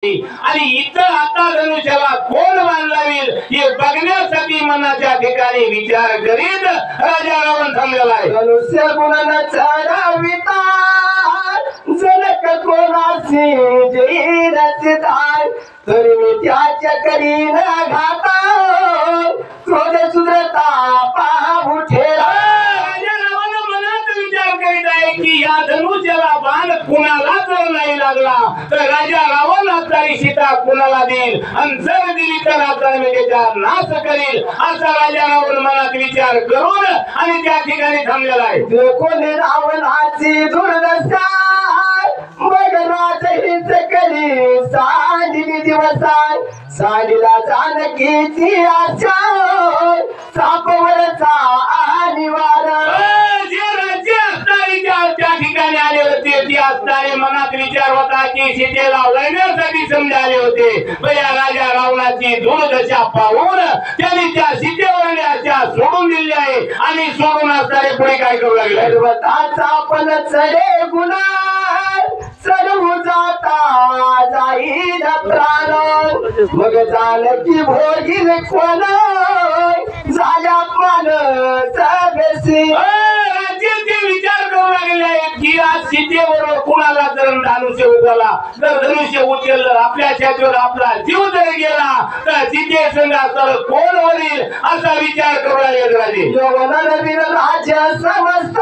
आणि इथं आता धनुष्याला कोण बांधलावील हे बघण्यासाठी मनाच्या ठिकाणी विचार करीत राजा रावण थांबलेला आहे। धनुष्य गुणांना चढविता जनक कोणाशी जैरचे दाय तरी मी त्याच्या करीन घाता क्रोध सुद्रता पाहू ठेला। राजा रावण मनात विचार करीत आहे की या धनुष्याला बाण कुणाला जर नाही लागला तर राजा रावण आपली सीता कुणाला देईल आणि जर दिली तर आता मी त्याचा नाश करील असा राजा रावण मनात विचार करून आणि त्या ठिकाणी थांबलेला आहे। कोणी रावणाची दुर्दशा मग राजहीच करी सांडिली दिवसाय सांडिला जानकीची आशा सापवरचा निवार। त्या ठिकाणी आले होते ती असणारे मनात विचार होता की सीतेला लढण्यासाठी समजा आले होते पण या राजा रावणाची दुर्दशा पाहून त्यांनी त्या सीतेवर सोडून दिली आहे आणि सोडून असणारे पुढे काय करू लागले। पर्वताचा पण चढे गुन्हा चढवू जाता जाईल प्राण मग जानकी भोगील कोण झाल्या मान सगळी विचार करू लागले आहेत की आज सीतेबरोबर कुणाला जर धनुष्य उचलला तर धनुष्य उचललं आपल्या छातीवर आपला जीव जर गेला तर सीते संगा तर कोण होईल असा विचार करू लागले राजे। यवन नवीन राज्य समजत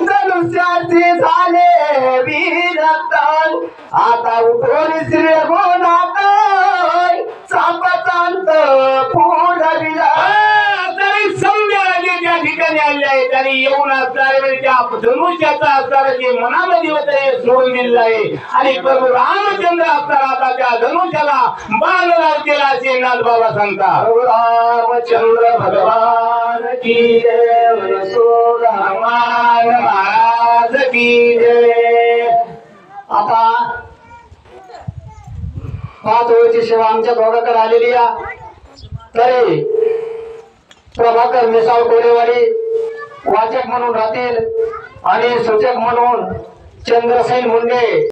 धनुष्याचे झाले वीरतन आता उठून श्री गुणात चापतांत पुढविला। त्या ठिकाणी आले आहेत आणि येऊन असणारे त्या धनुष्याचा असणारा जे मनामध्ये होत हे सोडून दिलेलं आहे आणि प्रभू रामचंद्र असताना आता त्या धनुष्याला बाण लावलेला असे नाथबाबा सांगतात। रामचंद्र भगवान की जय हनुमान महाराज की जय। आता 5 वेळची सेवा आमच्या दोघांकडे आलेली आहे तरी प्रभाकर मिसाळ कोरेवाडी वाचक म्हणून राहतील आणि सूचक म्हणून चंद्रसेन मुंडे